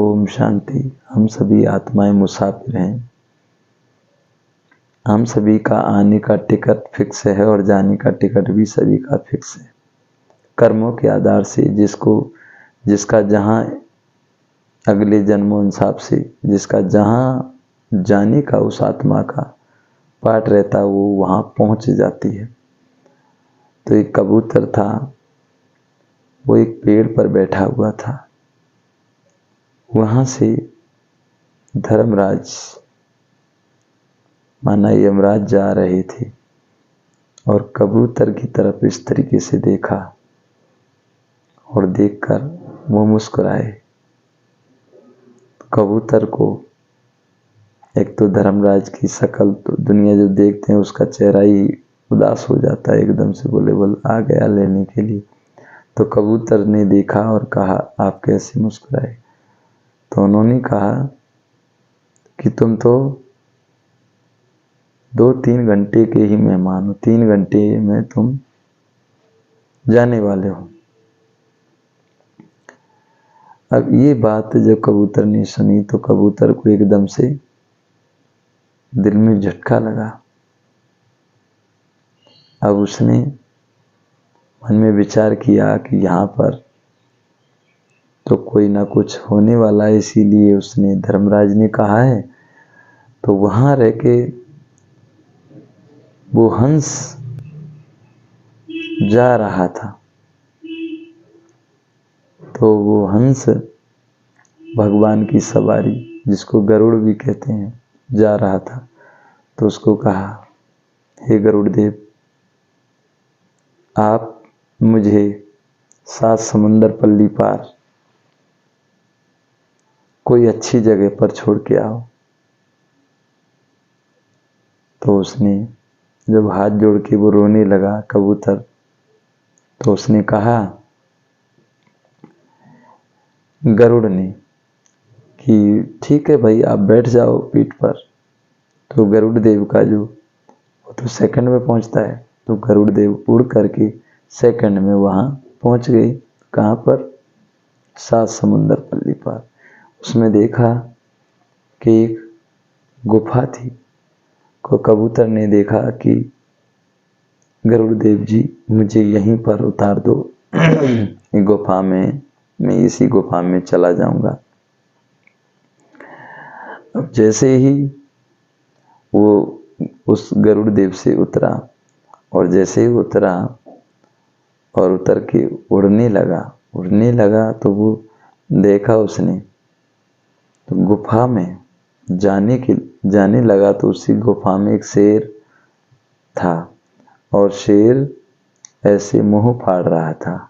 ओम शांति। हम सभी आत्माएं मुसाफिर हैं। हम सभी का आने का टिकट फिक्स है और जाने का टिकट भी सभी का फिक्स है। कर्मों के आधार से जिसका जहाँ अगले जन्मों हिसाब से जिसका जहाँ जाने का उस आत्मा का पाठ रहता है वो वहाँ पहुँच जाती है। तो एक कबूतर था, वो एक पेड़ पर बैठा हुआ था। वहाँ से धर्मराज माना यमराज जा रहे थे और कबूतर की तरफ इस तरीके से देखा और देखकर वो मुस्कुराए। कबूतर को एक तो धर्मराज की शक्ल तो दुनिया जो देखते हैं उसका चेहरा ही उदास हो जाता है, एकदम से बोले आ गया लेने के लिए। तो कबूतर ने देखा और कहा आप कैसे मुस्कुराए? तो उन्होंने कहा कि तुम तो 2-3 घंटे के ही मेहमान हो, 3 घंटे में तुम जाने वाले हो। अब ये बात जब कबूतर ने सुनी तो कबूतर को एकदम से दिल में झटका लगा। अब उसने मन में विचार किया कि यहाँ पर तो कोई ना कुछ होने वाला है, इसीलिए उसने धर्मराज ने कहा है। तो वहाँ रह के वो हंस जा रहा था, तो वो हंस भगवान की सवारी जिसको गरुड़ भी कहते हैं जा रहा था। तो उसको कहा हे गरुड़ देव, आप मुझे 7 समंदर पल्ली पार कोई अच्छी जगह पर छोड़ के आओ। तो उसने जब हाथ जोड़ के वो रोने लगा कबूतर, तो उसने कहा गरुड़ ने कि ठीक है भाई, आप बैठ जाओ पीठ पर। तो गरुड़ देव का जो वो तो सेकंड में पहुंचता है, तो गरुड़ देव उड़ करके सेकंड में वहां पहुंच गई। कहाँ पर? 7 समुंदर पल्ली पार। उसमें देखा कि एक गुफा थी। को कबूतर ने देखा कि गरुड़ देव जी मुझे यहीं पर उतार दो गुफा में, मैं इसी गुफा में चला जाऊंगा। अब जैसे ही वो उस गरुड़ देव से उतरा और जैसे ही उतरा और उतर के उड़ने लगा तो वो देखा उसने तो गुफा में जाने लगा। तो उसी गुफा में एक शेर था और शेर ऐसे मुंह फाड़ रहा था,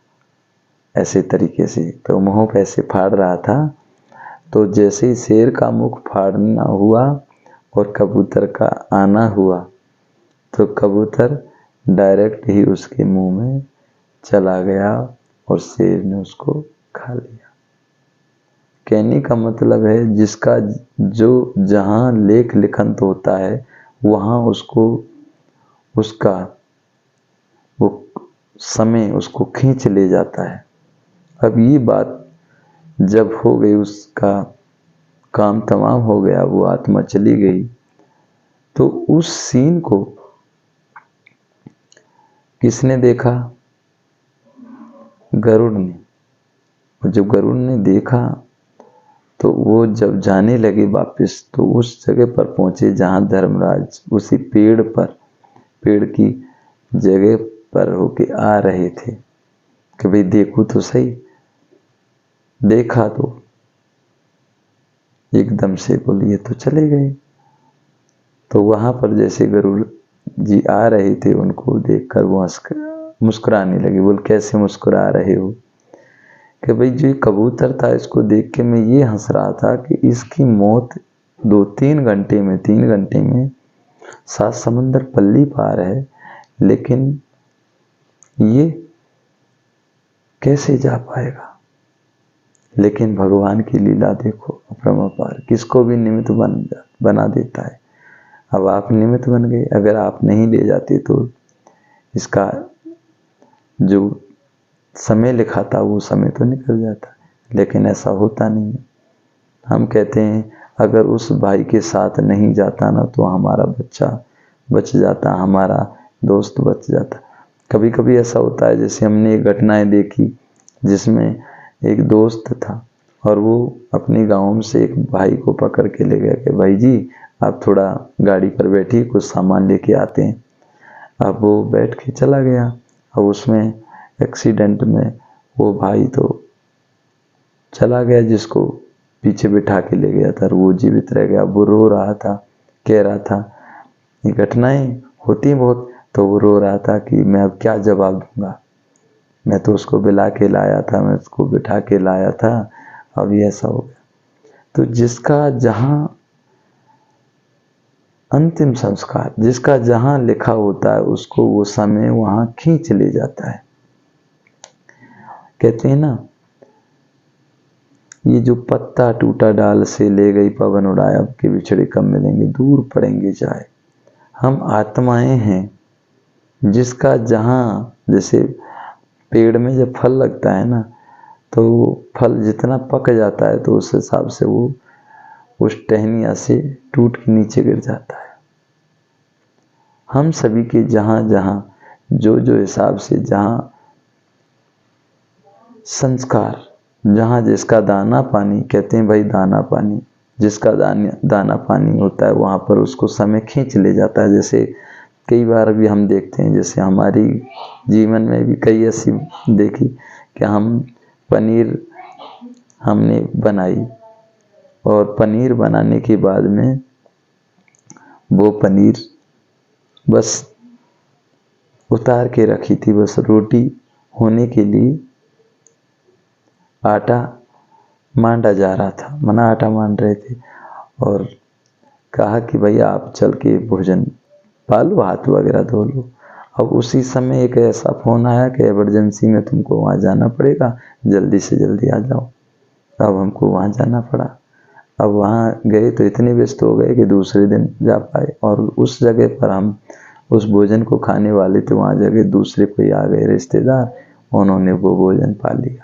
ऐसे तरीके से। तो मुंह ऐसे फाड़ रहा था। तो जैसे ही शेर का मुख फाड़ना हुआ और कबूतर का आना हुआ तो कबूतर डायरेक्ट ही उसके मुंह में चला गया और शेर ने उसको खा लिया। कहने का मतलब है जिसका जो जहाँ लेख लिखंत होता है वहाँ उसको उसका वो समय उसको खींच ले जाता है। अब ये बात जब हो गई, उसका काम तमाम हो गया, वो आत्मा चली गई, तो उस सीन को किसने देखा? गरुड़ ने। और जब गरुड़ ने देखा तो वो जब जाने लगे वापस तो उस जगह पर पहुंचे जहां धर्मराज उसी पेड़ की जगह पर होके आ रहे थे कि भाई देखो तो सही। देखा तो एकदम से बोलिए तो चले गए। तो वहां पर जैसे गरुड़ जी आ रहे थे उनको देखकर वो मुस्कुराने लगे। बोल कैसे मुस्कुरा रहे हो? कि भाई जो कबूतर था इसको देख के मैं ये हंस रहा था कि इसकी मौत 3 घंटे में 7 समंदर पल्ली पार है, लेकिन ये कैसे जा पाएगा? लेकिन भगवान की लीला देखो अपरंपार, किसको भी निमित्त बना देता है। अब आप निमित्त बन गए, अगर आप नहीं ले जाते तो इसका जो समय लिखा था वो समय तो निकल जाता, लेकिन ऐसा होता नहीं है। हम कहते हैं अगर उस भाई के साथ नहीं जाता ना तो हमारा बच्चा बच जाता, हमारा दोस्त बच जाता। कभी कभी ऐसा होता है, जैसे हमने एक घटनाएं देखी जिसमें एक दोस्त था और वो अपने गांव से एक भाई को पकड़ के ले गया कि भाई जी आप थोड़ा गाड़ी पर बैठिए, कुछ सामान लेके आते हैं। अब वो बैठ के चला गया। अब उसमें एक्सीडेंट में वो भाई तो चला गया जिसको पीछे बिठा के ले गया था, और वो जीवित रह गया। वो रो रहा था, कह रहा था, ये घटनाएं होती बहुत, तो वो रो रहा था कि मैं अब क्या जवाब दूंगा, मैं तो उसको बिला के लाया था, मैं उसको बिठा के लाया था, अब ये ऐसा हो गया। तो जिसका जहां अंतिम संस्कार, जिसका जहां लिखा होता है, उसको वो समय वहां खींच ले जाता है। कहते हैं ना, ये जो पत्ता टूटा डाल से ले गई पवन उड़ाए, अब के बिछड़े कब मिलेंगे, दूर पड़ेंगे जाए। हम आत्माएं हैं जिसका जहां, जैसे पेड़ में जब फल लगता है ना, तो फल जितना पक जाता है तो उस हिसाब से वो उस टहनिया से टूट के नीचे गिर जाता है। हम सभी के जहां जहां जो जो हिसाब से जहां संस्कार, जहां जिसका दाना पानी, कहते हैं भाई दाना पानी, जिसका दाना पानी होता है वहां पर उसको समय खींच ले जाता है। जैसे कई बार भी हम देखते हैं, जैसे हमारी जीवन में भी कई ऐसी देखी कि हम पनीर हमने बनाई और पनीर बनाने के बाद में वो पनीर बस उतार के रखी थी, बस रोटी होने के लिए आटा मांडा जा रहा था, मना आटा मान रहे थे, और कहा कि भैया आप चल के भोजन पालो, हाथ वगैरह धो लो। अब उसी समय एक ऐसा फोन आया कि इमरजेंसी में तुमको वहाँ जाना पड़ेगा, जल्दी से जल्दी आ जाओ। अब हमको वहाँ जाना पड़ा। अब वहाँ गए तो इतने व्यस्त हो गए कि दूसरे दिन जा पाए, और उस जगह पर हम उस भोजन को खाने वाले थे, वहाँ जगह दूसरे कोई आ गए रिश्तेदार, उन्होंने वो भोजन पा लिया।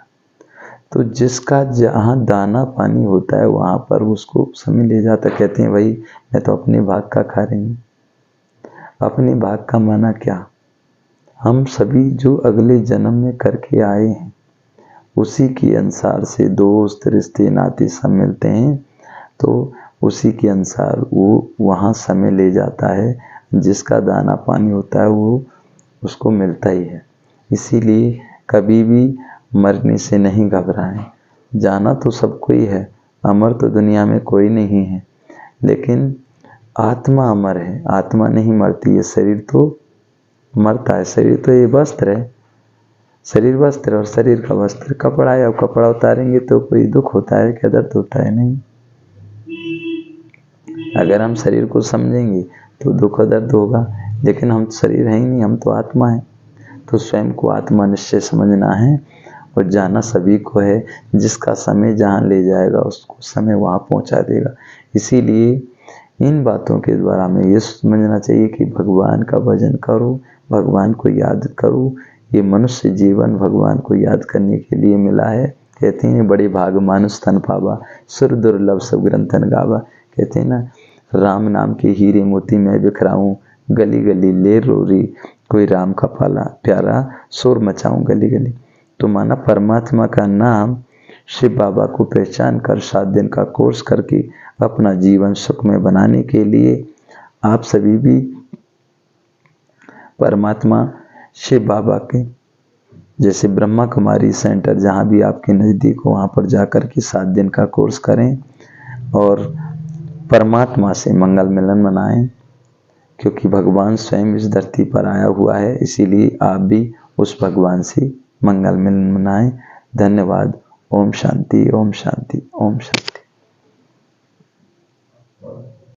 तो जिसका जहाँ दाना पानी होता है वहाँ पर उसको समय ले जाता। कहते हैं भाई मैं तो अपने भाग का खा रही हूँ, अपने भाग का माना क्या, हम सभी जो अगले जन्म में करके आए हैं उसी के अनुसार से दोस्त रिश्ते नाते सब मिलते हैं, तो उसी के अनुसार वो वहाँ समय ले जाता है। जिसका दाना पानी होता है वो उसको मिलता ही है। इसीलिए कभी भी मरने से नहीं घबराएं। जाना तो सबको ही है, अमर तो दुनिया में कोई नहीं है, लेकिन आत्मा अमर है, आत्मा नहीं मरती है। शरीर तो मरता है, शरीर तो ये वस्त्र है, शरीर वस्त्र और शरीर का वस्त्र कपड़ा है। अब कपड़ा उतारेंगे तो कोई दुख होता है, क्या दर्द होता है? नहीं। अगर हम शरीर को समझेंगे तो दुख और दर्द होगा, लेकिन हम शरीर है ही नहीं, हम तो आत्मा है। तो स्वयं को आत्मा निश्चय समझना है, और जाना सभी को है। जिसका समय जहाँ ले जाएगा उसको समय वहाँ पहुँचा देगा। इसीलिए इन बातों के द्वारा हमें ये समझना चाहिए कि भगवान का भजन करो, भगवान को याद करो। ये मनुष्य जीवन भगवान को याद करने के लिए मिला है। कहते हैं बड़े भाग मानुष तन पावा, सुर दुर्लभ सब ग्रंथन गावा। कहते हैं ना, राम नाम के हीरे मोती मैं बिखराऊं, गली गली ले रोरी, कोई राम का पाला प्यारा शोर मचाऊं गली गली। तो माना परमात्मा का नाम शिव बाबा को पहचान कर 7 दिन का कोर्स करके अपना जीवन सुखमय बनाने के लिए आप सभी भी परमात्मा शिव बाबा के जैसे ब्रह्मा कुमारी सेंटर जहाँ भी आपके नज़दीक हो वहाँ पर जाकर के 7 दिन का कोर्स करें और परमात्मा से मंगल मिलन मनाएं, क्योंकि भगवान स्वयं इस धरती पर आया हुआ है। इसीलिए आप भी उस भगवान से मंगल मिलन मनाएं। धन्यवाद। ओम शांति, ओम शांति, ओम शांति।